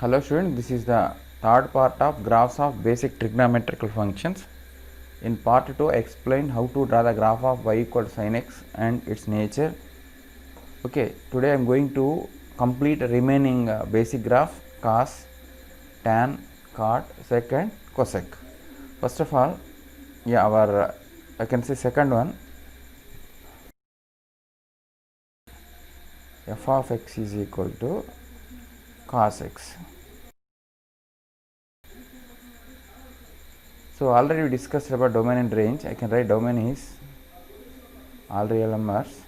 Hello students, this is the third part of graphs of basic trigonometrical functions. In part 2, I explained how to draw the graph of y equal to sin x and its nature. Okay, today I am going to complete remaining basic graph cos, tan, cot, sec and cosec. First of all, our I can say second one, f of x is equal to cos x. So already we discussed about domain and range. I can write domain is all real numbers,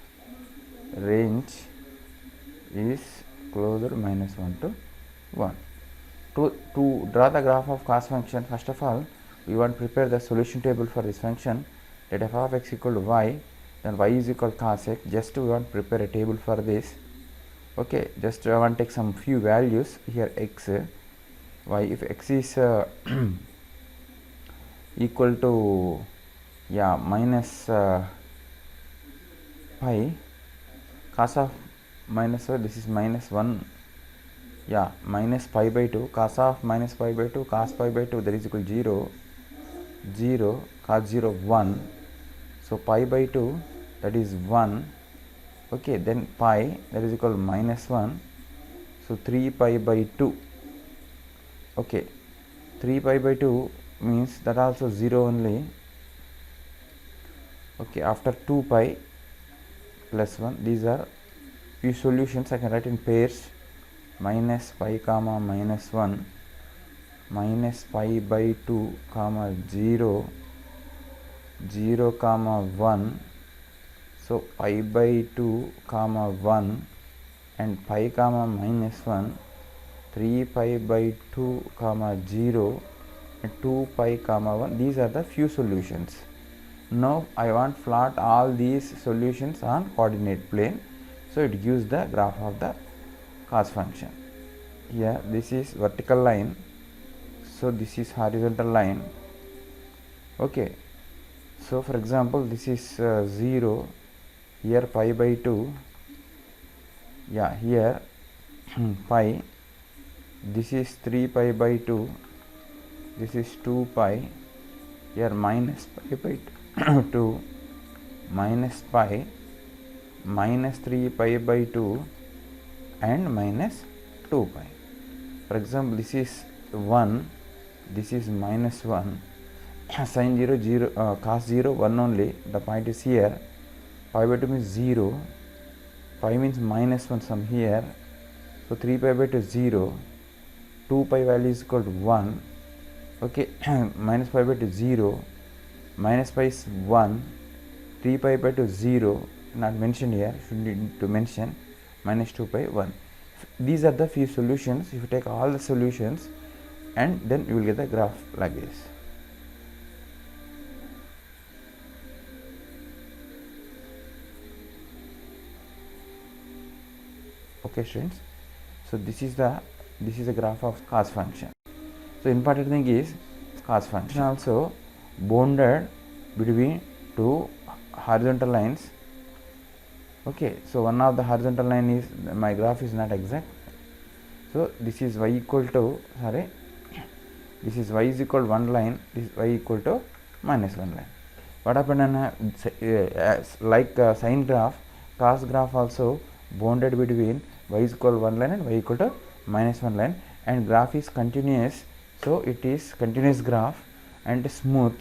range is closer minus 1 to 1. To draw the graph of cos function, first of all we want to prepare the solution table for this function. Let f of x equal to y, then y is equal to cos x. Just we want to prepare a table for this. Okay, just I want to take some few values here, x, y. If x is equal to minus pi, cos of minus this is minus 1, minus pi by 2, cos of minus pi by 2, cos pi by 2, that is equal to 0, 0, cos 0 1, so pi by 2, that is 1. Okay, then pi, that is equal to minus 1, so 3 pi by 2. Okay, 3 pi by 2 means that also 0 only. Okay, after 2 pi plus 1, these are few solutions. I can write in pairs, minus pi comma minus 1, minus pi by 2 comma 0, 0 comma 1, so pi by 2 comma 1 and pi comma minus 1, 3 pi by 2 comma 0 and 2 pi comma 1. These are the few solutions. Now I want to plot all these solutions on coordinate plane, so it gives the graph of the cos function. Here this is vertical line, so this is horizontal line. Okay, so for example this is 0, here pi by 2, here pi, this is 3 pi by 2, this is 2 pi, here minus pi by 2, minus pi, minus 3 pi by 2 and minus 2 pi. For example, this is 1, this is minus 1, sin 0, 0, cos 0, 1 only, the point is here, pi by 2 means 0, pi means minus 1 some here, so 3 pi by 2 is 0, 2 pi value is equal to 1, okay, minus pi by 2 is 0, minus pi is 1, 3 pi by 2 is 0, not mentioned here, should need to mention, minus 2 pi 1. These are the few solutions. If you take all the solutions and then you will get the graph like this. Okay students, so this is the graph of cos function. So important thing is cos function also bounded between two horizontal lines. Okay, so one of the horizontal line is, my graph is not exact, so this is y equal to, this is y is equal to 1 line, this is y equal to minus 1 line. What happened like sine graph, cos graph also bounded between y is equal to 1 line and y equal to minus 1 line, and graph is continuous, so it is continuous graph and smooth.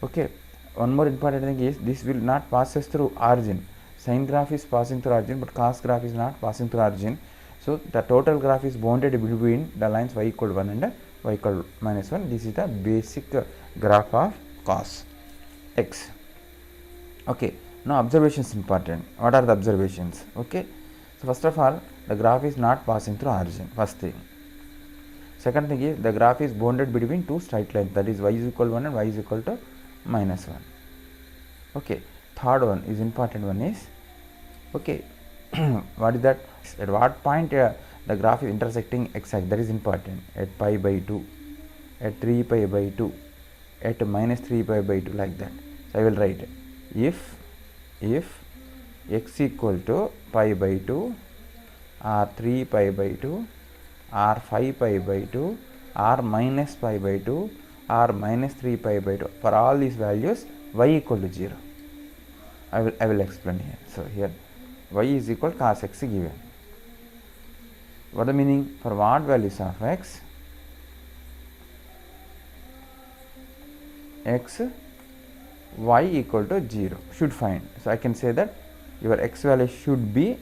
Okay, one more important thing is this will not passes through origin. Sine graph is passing through origin, but cos graph is not passing through origin, so the total graph is bounded between the lines y equal to 1 and y equal to minus 1. This is the basic graph of cos x. Okay, now observations important. What are the observations? Okay, so first of all, the graph is not passing through origin, first thing. Second thing is the graph is bounded between two straight lines, that is y is equal to 1 and y is equal to minus 1. Okay, third one is important one is, okay, what is that? At what point the graph is intersecting x-axis, that is important. At pi by 2, at 3 pi by 2, at minus 3 pi by 2, like that. So I will write if x equal to pi by 2 or 3 pi by 2 or 5 pi by 2 or minus pi by 2 or minus 3 pi by 2. For all these values y equal to 0. I will explain here. So here y is equal to cos x given. What the meaning? For what values of x y equal to 0 should find. So I can say that your x value should be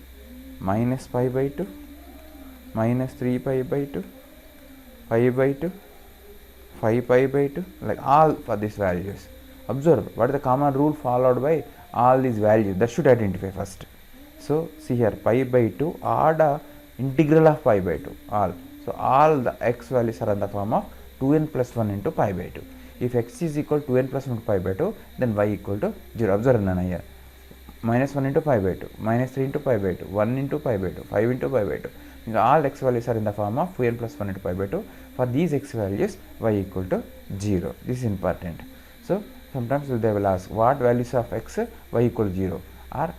minus pi by 2, minus 3 pi by 2, 5 by 2, 5 pi by 2, like all for these values. Observe what is the common rule followed by all these values, that should identify first. So see here, pi by 2 or the integral of pi by 2, all. So all the x values are in the form of 2n plus 1 into pi by 2. If x is equal to 2n plus 1 into pi by 2, then y equal to 0. Observe Nana here. Minus 1 into pi by 2, minus 3 into pi by 2, 1 into pi by 2, 5 into pi by 2. Means all x values are in the form of 2n plus 1 into pi by 2. For these x values, y equal to 0. This is important. So sometimes they will ask what values of x, y equal to 0, or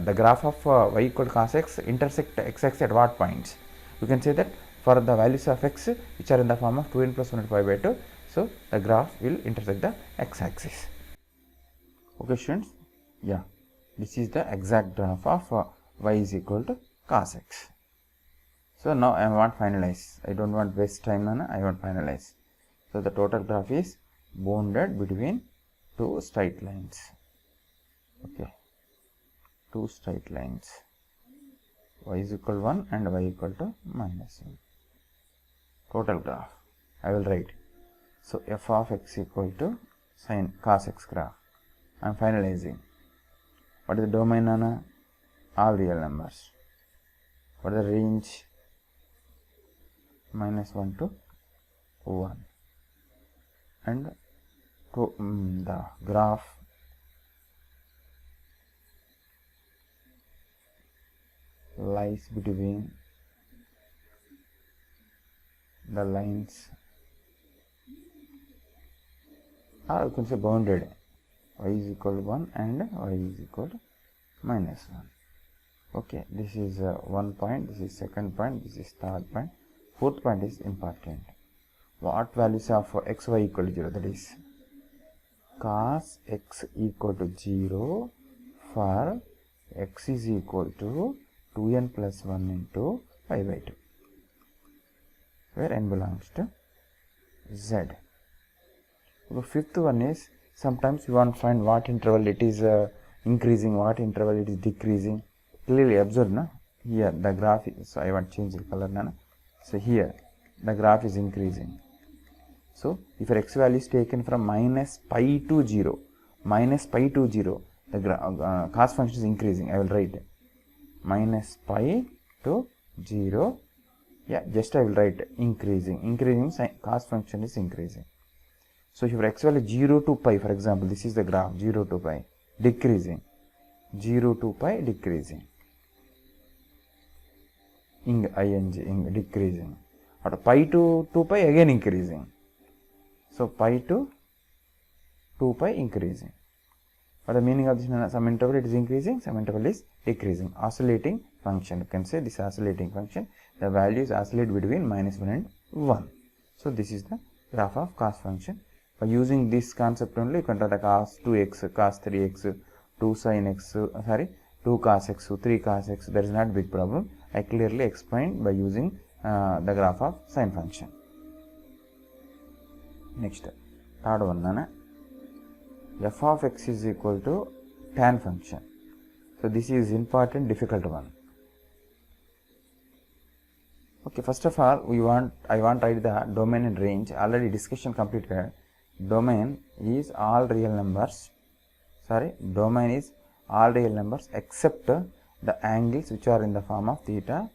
the graph of y equal to cos x intersect x axis at what points. You can say that for the values of x which are in the form of 2n plus 1 into pi by 2, so the graph will intersect the x axis. Okay students, yeah, this is the exact graph of y is equal to cos x. So now I want finalize. I don't want waste time, Nana. I want finalize. So the total graph is bounded between two straight lines. Okay, two straight lines. Y is equal to 1 and y equal to minus 1. Total graph. I will write. So f of x equal to sin cos x graph. I am finalizing. What is the domain, Nana? All real numbers. What is the range? Minus 1 to 1. And to, the graph lies between the lines, or you can say bounded. Y is equal to 1 and y is equal to minus 1. Okay, this is one point, this is second point, this is third point. Fourth point is important. What values of x, y equal to 0? That is cos x equal to 0 for x is equal to 2n plus 1 into pi by 2, where n belongs to z. The fifth one is, sometimes you want to find what interval it is increasing, what interval it is decreasing. Clearly observe, na? Here the graph is, so I want to change the color, Nana. So here the graph is increasing. So if your x value is taken from minus pi to 0, the cos function is increasing. I will write minus pi to 0. Yeah, just I will write increasing cos function is increasing. So if your x value is 0 to pi, for example, this is the graph 0 to pi, decreasing, 0 to pi decreasing, decreasing, or pi to 2 pi again increasing. So pi to 2 pi increasing. What the meaning of this? Some interval it is increasing, some interval is decreasing. Oscillating function. You can say this oscillating function. The values oscillate between minus 1 and 1. So this is the graph of cos function. By using this concept only, you can draw the cos 2x, cos 3x, 2 sin x, 2 cos x, 3 cos x. There is not big problem. I clearly explained by using the graph of sine function. Next, third one, Nana. F of x is equal to tan function. So this is important, difficult one. Okay, first of all, I want to write the domain and range. Already discussion completed. Domain is all real numbers. Domain is all real numbers except the angles which are in the form of theta.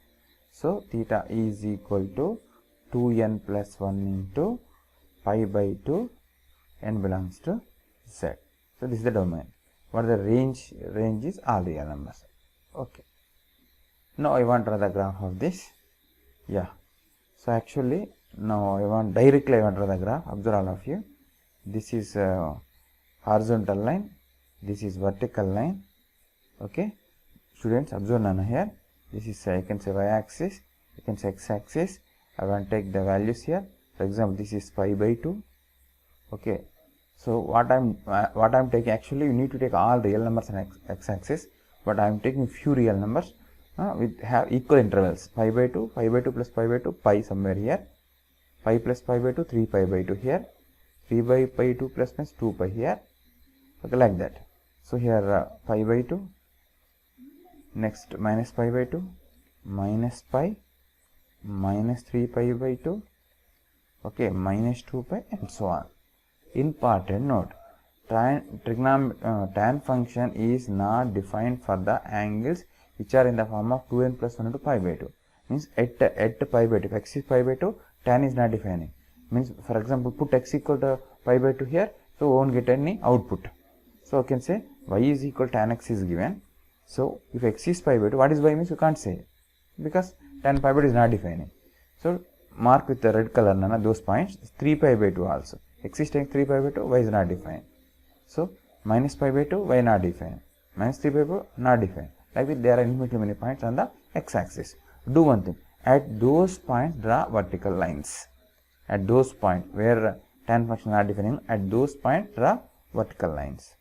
So theta is equal to 2n plus 1 into pi by 2, n belongs to z. So this is the domain. What is the range? Range is all real numbers. Okay. Now I want to draw the graph of this. Yeah. So actually now I want to draw the graph. Observe all of you. This is horizontal line. This is vertical line. Okay. Students, observe Nana here. This is I can say y axis. you can say x-axis. I want to take the values here. For example, this is pi by 2. Okay, so what I'm taking, actually you need to take all real numbers on x-axis, but I am taking few real numbers with have equal intervals. Pi by 2 plus pi by 2, pi somewhere here, pi plus pi by 2, 3 pi by 2 here, 3 by pi 2 plus minus 2 pi here. Okay, like that. So here pi by 2, next minus pi by 2, minus pi, minus 3 pi by 2, okay, minus 2 pi, and so on. Important note, tan function is not defined for the angles which are in the form of 2n plus 1 into pi by 2. Means at pi by 2, if x is pi by 2, tan is not defining. Means, for example, put x equal to pi by 2 here, so we won't get any output. So I can say y is equal to tan x is given. So if x is pi by 2, what is y means you can't say, because tan pi by 2 is not defining. So mark with the red color those points. 3 pi by 2 also. X is taking 3 pi by 2, y is not defined. So minus pi by 2, y not defined. Minus 3 by 2, not defined. Like that, there are infinitely many points on the x-axis. Do one thing. At those points, draw vertical lines. At those points where tan function is not defining, at those points, draw vertical lines.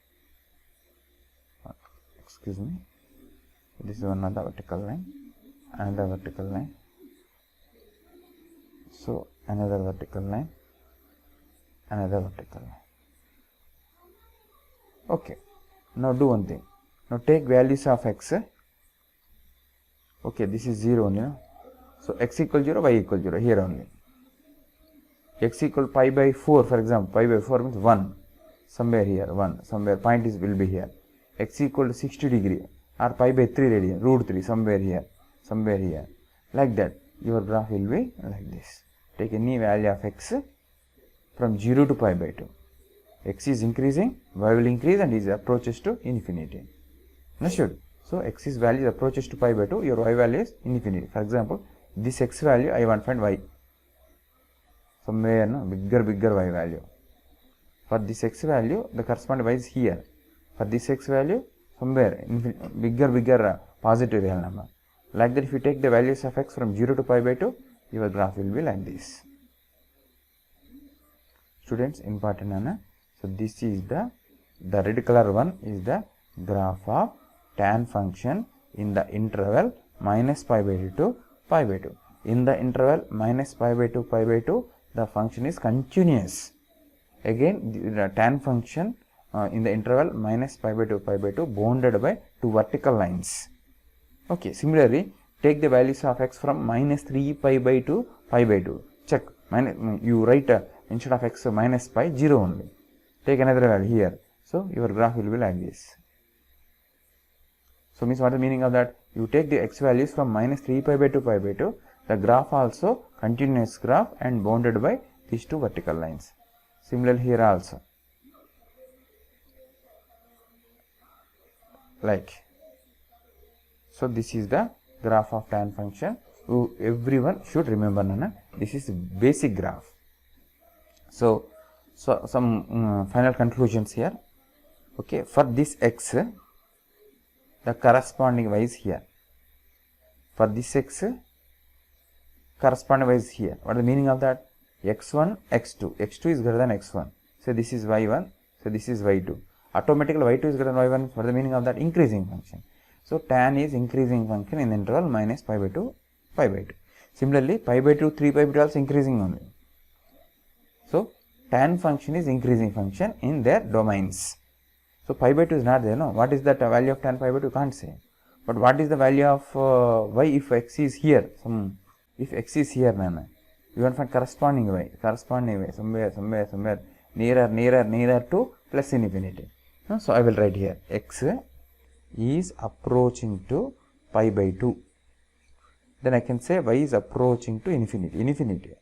Excuse me. This is one of the vertical line. Another vertical line. So another vertical line. Another vertical line. Okay, now do one thing. Now take values of x. Okay, this is 0 only. So x equal 0, y equal 0 here only. X equal pi by 4, for example, pi by 4 means 1 somewhere here, 1 somewhere, point is will be here. X equal to 60 degree or pi by 3 radian, root 3 somewhere here, like that. Your graph will be like this. Take any value of x from 0 to pi by 2. X is increasing, y will increase and is approaches to infinity. Understood? So x's value approaches to pi by 2, your y value is infinity. For example, this x value I want to find y. Somewhere bigger y value. For this x value, the corresponding y is here. For this x value, somewhere bigger positive real number. Like that, if you take the values of x from 0 to pi by 2, your graph will be like this. Students, important Anna. So this is the red color one is the graph of tan function in the interval minus pi by 2 to pi by 2. In the interval minus pi by 2, the function is continuous. Again, the tan function in the interval minus pi by 2 bounded by two vertical lines. Okay, similarly, take the values of x from minus 3 pi by 2 pi by 2. Check, you write instead of x minus pi 0 only. Take another value here. So your graph will be like this. So means what is the meaning of that? You take the x values from minus 3 pi by 2, the graph also continuous graph and bounded by these two vertical lines. Similarly here also. Like. So this is the graph of tan function. Everyone should remember, Nana, this is basic graph. So some final conclusions here. Okay, for this x, the corresponding y is here. For this x, corresponding y is here. What is the meaning of that? X1, x2. x2 is greater than x1. So this is y1. So this is y2. Automatically y2 is greater than y1. What is the meaning of that? Increasing function. So tan is increasing function in the interval minus pi by 2, pi by 2. Similarly, pi by 2, 3 pi by 2 also increasing only. So tan function is increasing function in their domains. So pi by 2 is not there, no. What is that value of tan pi by 2? Can't say. But what is the value of y if x is here? If x is here, Nana, you want to find corresponding y, somewhere nearer to plus infinity. No? So I will write here x is approaching to pi by 2. Then I can say y is approaching to infinity.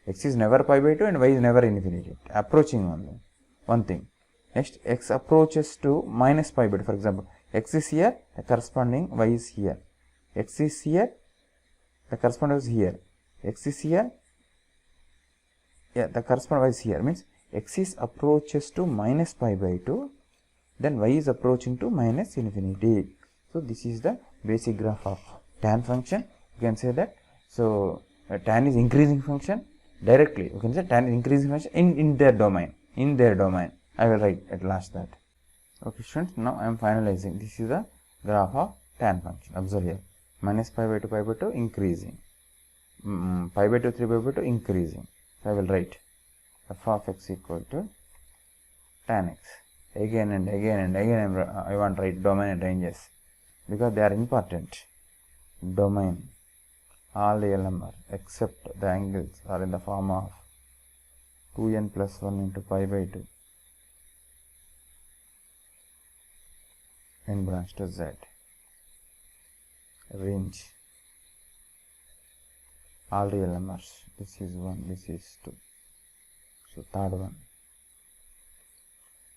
X is never pi by 2 and y is never infinity. Approaching only. One thing. Next, x approaches to minus pi by 2. For example, x is here, the corresponding y is here. X is here, the corresponding is here. X is here, yeah, the corresponding y is here. Means x is approaches to minus pi by 2, then y is approaching to minus infinity. So this is the basic graph of tan function. You can say that. So tan is increasing function directly. You can say tan is increasing function in their domain. In their domain. I will write at last that. Okay, students. Now I am finalizing. This is the graph of tan function. Observe here. Minus pi by 2 increasing. Pi by 2, 3 by 2 increasing. So I will write f of x equal to tan x. Again and again and again I want to write domain and ranges because they are important. Domain. All the LMR except the angles are in the form of 2n plus 1 into pi by 2 n belongs to z. Range. All real numbers. This is 1, this is 2. So third one.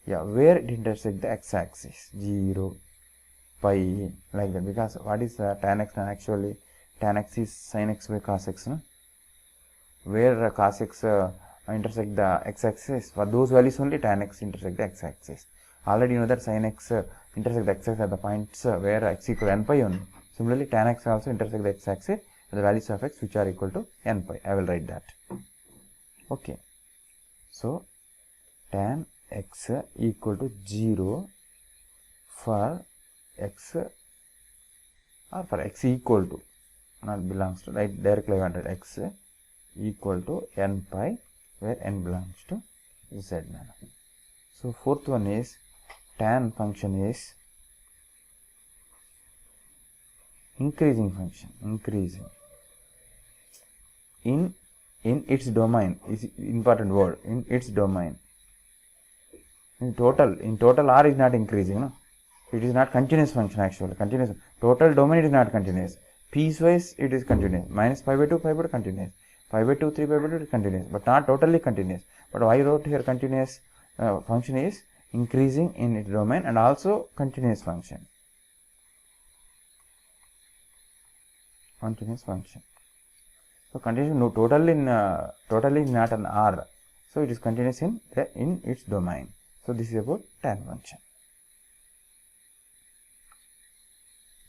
Yeah, where it intersects the x-axis? 0, pi, like that. Because what is tan x? Actually, tan x is sin x by cos x. No? Where cos x intersect the x-axis, for those values only tan x intersect the x-axis. Already you know that sin x intersect the x-axis at the points where x equal to n pi only. Similarly, tan x also intersect the x-axis at the values of x which are equal to n pi. I will write that. Okay. So, tan x equal to 0 for x or for x equal to, not belongs to, right, directly I wanted x equal to n pi where n belongs to z. So fourth one is tan function is increasing function, increasing in its domain is important word, in its domain. In total r is not increasing, no? It is not continuous function actually, continuous. Total domain it is not continuous. Piecewise it is continuous. Minus pi by 2 continuous. Pi by 2, 3 by 2 is continuous, but not totally continuous. But I wrote here continuous function is increasing in its domain and also continuous function. Continuous function. So continuous, no, totally not an r. So it is continuous in its domain. So this is about tan function.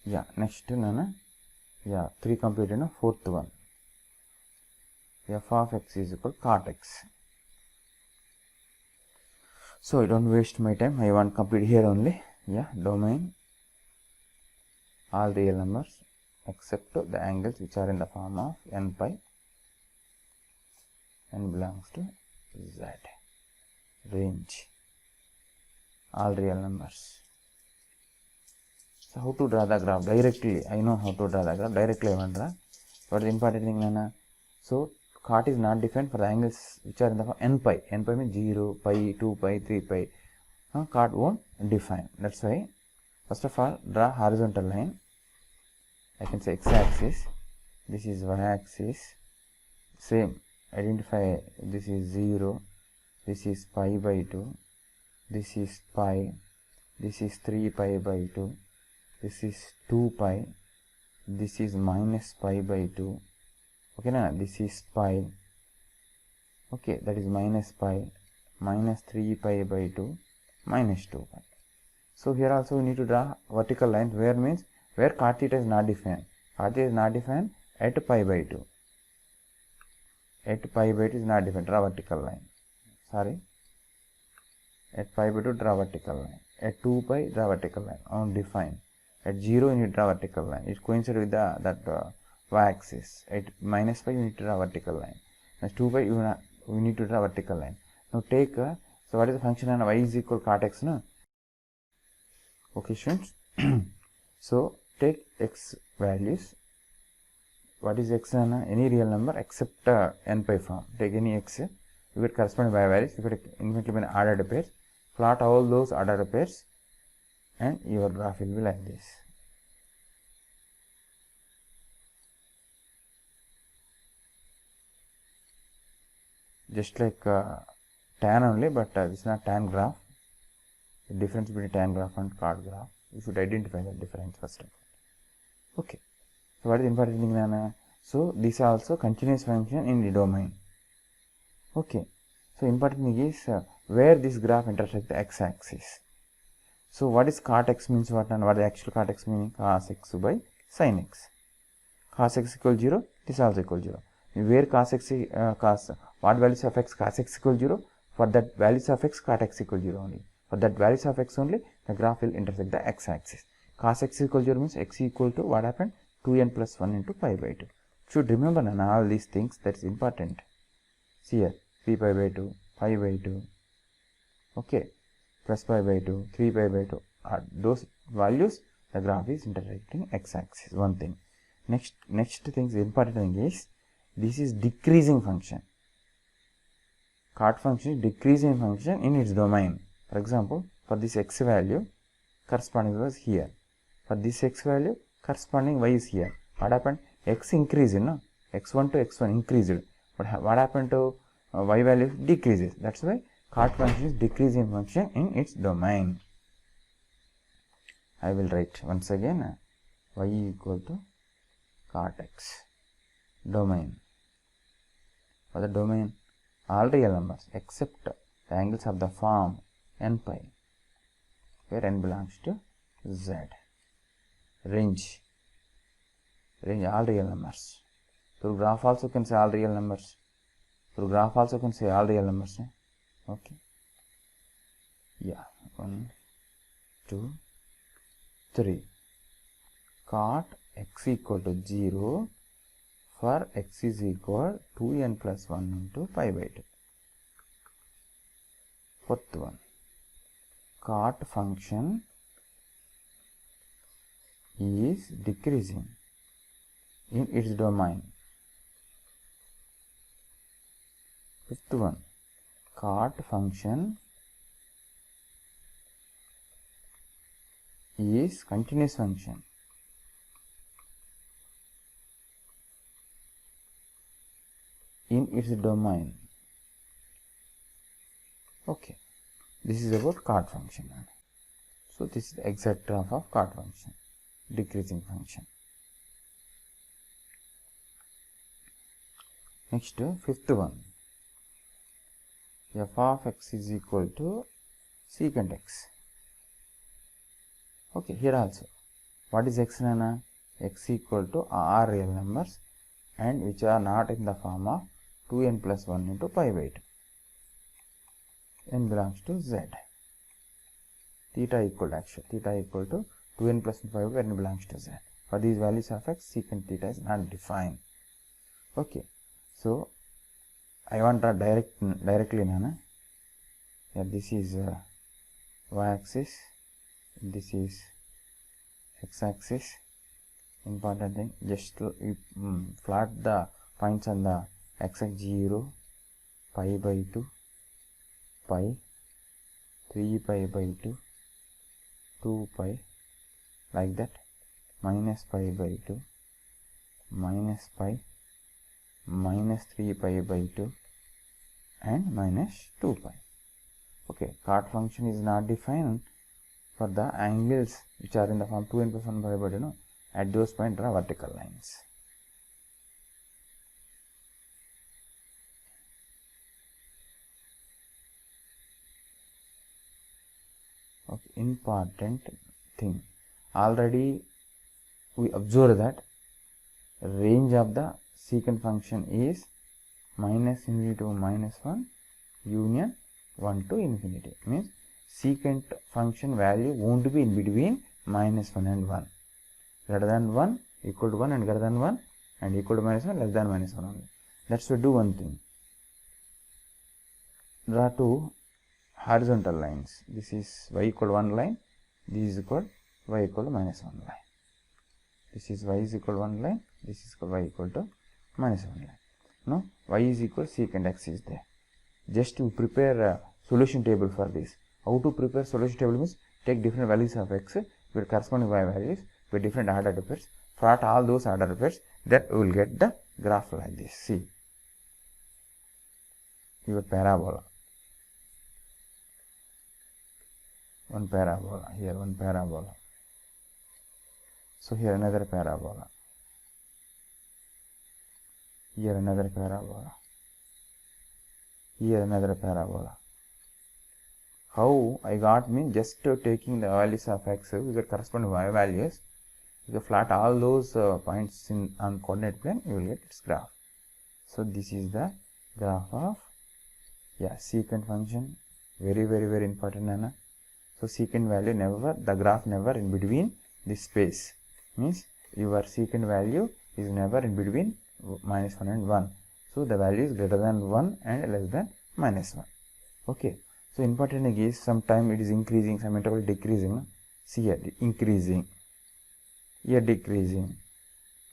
Yeah, next Nana. Yeah, 3 completed, no? Fourth one. F of x is equal to cot x. So I don't waste my time. I want to complete here only. Yeah, domain. All real numbers except the angles which are in the form of n pi. N belongs to z. Range. All real numbers. So how to draw the graph? Directly, I know how to draw the graph. Directly I want to draw. What is the important thing, Nana? So cot is not defined for the angles which are in the form n pi. N pi means 0, pi, 2 pi, 3 pi. Cot won't define. That's why, first of all, draw horizontal line. I can say x-axis. This is y-axis. Same. Identify this is 0. This is pi by 2. This is pi. This is 3 pi by 2. This is 2 pi. This is minus pi by 2. Okay, na? This is pi. Okay, that is minus pi. Minus 3 pi by 2. Minus 2 pi. So here also we need to draw vertical lines. Where means where cot theta is not defined. Cot theta is not defined at pi by 2. At pi by 2 is not defined. Draw vertical line. Sorry. At pi by 2 draw vertical line. At 2 pi draw vertical line. Undefined. At 0 you need to draw vertical line. It coincides with that y-axis. At minus pi you need to draw vertical line. At 2 pi you need to draw vertical line. Now take, so what is the function and y is equal to cot x, no? Okay, students. So take x values. What is x? Any real number except n pi form. Take any x. You get corresponding y values. You get infinitely many ordered pairs. Plot all those ordered pairs, and your graph will be like this. Just like tan only, but this is not tan graph. The difference between tan graph and cot graph. You should identify the difference first of all. Okay. So what is the important thing, Nana? So this is also continuous function in the domain. Okay. So important thing is where this graph intersects the x-axis. So what is cot x means what, and what is the actual cot x meaning? Cos x by sin x. Cos x equal 0, this also equal to 0. Where cos x what values of x cos x equal 0, for that values of x cot x equal 0 only. For that values of x only, the graph will intersect the x axis. Cos x equal 0 means x equal to what happened? 2n plus 1 into pi by 2. Should remember now all these things, that's important. See here, 3 pi by 2, pi by 2, okay, plus pi by 2, 3 pi by 2, those values, the graph is intersecting x axis, one thing. Next thing, the important thing is, this is decreasing function. Cot function is decreasing function in its domain. For example, for this x value, corresponding was here. For this x value, corresponding y is here. What happened? X increased, no? x1 to x1 increased. But what happened to y value? Decreases. That's why cot function is decreasing function in its domain. I will write once again, y equal to cot x. Domain. For the domain, all real numbers except the angles of the form n pi, where n belongs to z. Range all real numbers. Through graph also can say all real numbers. Okay. Yeah. 1, 2, 3. Cot x equal to 0 for x is equal 2n plus 1 into pi by 2. Fourth one. Cot function is decreasing in its domain. Fifth one. Cot function is continuous function. In its domain. Okay. This is about cot function. So this is the exact graph of cot function, decreasing function. Next, fifth one. F of x is equal to secant x. Okay, here also. What is x, Nana? X equal to r real numbers and which are not in the form of 2n plus 1 into pi by 2. N belongs to z. Theta equal to 2n plus 1 pi by 2, n belongs to z. For these values of x, secant theta is not defined. Okay. So, I want to directly, Nana. Yeah, this is y-axis, this is x-axis. Important thing, just plot the points on the x-axis 0, pi by 2, pi, 3 pi by 2, 2 pi, like that, minus pi by 2, minus pi, minus 3 pi by 2, and minus 2 pi. Okay, cot function is not defined for the angles which are in the form 2n plus 1 pi by 2, no? At those points draw vertical lines. Okay, important thing. Already we observed that range of the secant function is minus infinity to minus 1 union 1 to infinity. Means secant function value won't be in between minus 1 and 1. Greater than 1, equal to 1 and greater than 1 and equal to minus 1, less than minus 1 only. That's why do one thing. Draw two horizontal lines. This is y equal to 1 line, this is equal y equal to minus 1 line. This is y is equal to 1 line, this is equal y equal to minus 1 line. Now y is equal secant x is there. Just to prepare a solution table for this. How to prepare solution table means take different values of x with corresponding y values with different ordered pairs, plot all those ordered pairs, then we will get the graph like this. See, your parabola, one parabola, here one parabola, so here another parabola, here another parabola, here another parabola. How I got means just taking the values of x with corresponding y values If you plot all those points on coordinate plane, you will get its graph. So this is the graph of secant function. Very important, Nana. So secant value never, the graph never in between this space, means your secant value is never in between -1 and 1. So the value is greater than 1 and less than -1. Okay. So important is sometime it is increasing, some interval decreasing. See here, increasing, here decreasing,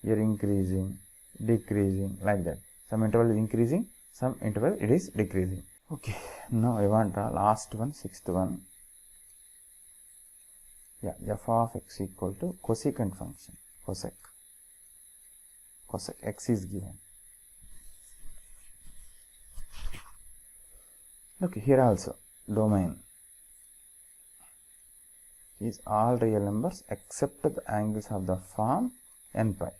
here increasing, decreasing, like that. Some interval is increasing, some interval it is decreasing. Okay, now I want the last one, sixth one. F of x equal to cosecant function, cosec x is given. Okay, here also domain is all real numbers except the angles of the form n pi,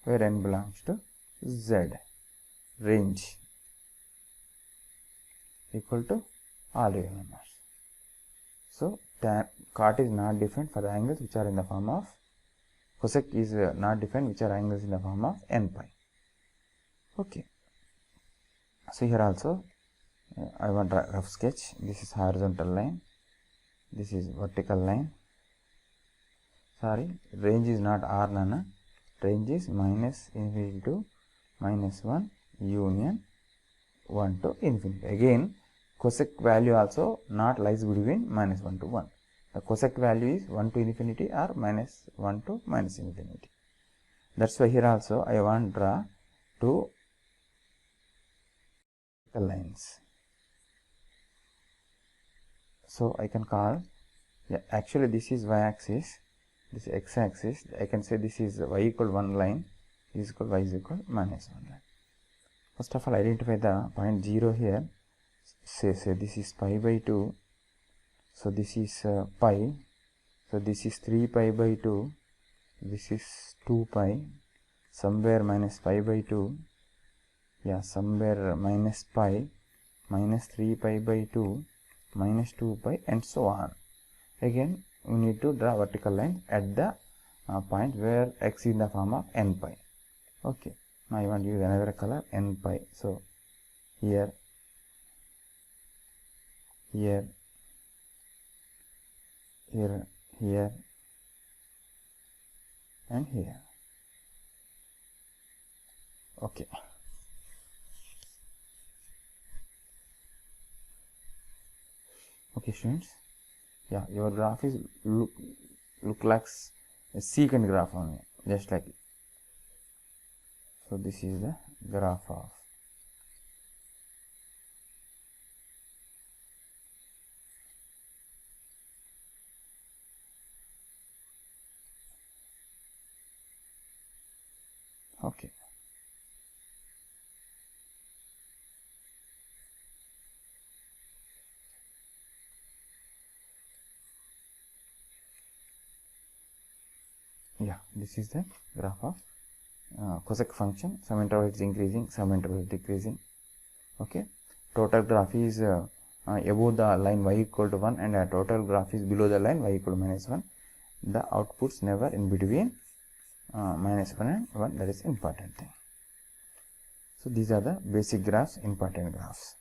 where n belongs to z. Range equal to all real numbers. So cot is not defined for the angles which are in the form of, cosec is not defined which are angles in the form of n pi. Okay. So here also I want a rough sketch. This is horizontal line, this is vertical line. Sorry, range is not r, nana. Range is -infinity to -1 union 1 to infinity. Again, cosec value also not lies between -1 to 1. The cosec value is 1 to infinity or -1 to -infinity. That's why here also I want draw two lines. So I can call, actually this is y-axis, this is x-axis. I can say this is y equal 1 line, this is equal y is equal -1 line. First of all, identify the point 0 here. Say this is pi by 2. So this is pi. So this is 3 pi by 2. This is 2 pi. Somewhere minus pi by 2. Somewhere minus pi, minus 3 pi by 2, minus 2 pi, and so on. Again, we need to draw vertical line at the point where x is in the form of n pi. Okay. Now I want to use another color, n pi. So here, here, here, here, and here. Okay. Okay, students. Your graph is look like a secant graph only, just like it. So this is the graph of okay. This is the graph of cosec function. Some interval is increasing, some interval is decreasing. Okay. Total graph is above the line y equal to 1 and total graph is below the line y equal to -1. The outputs never in between -1 and 1. That is important thing. So these are the basic graphs, important graphs.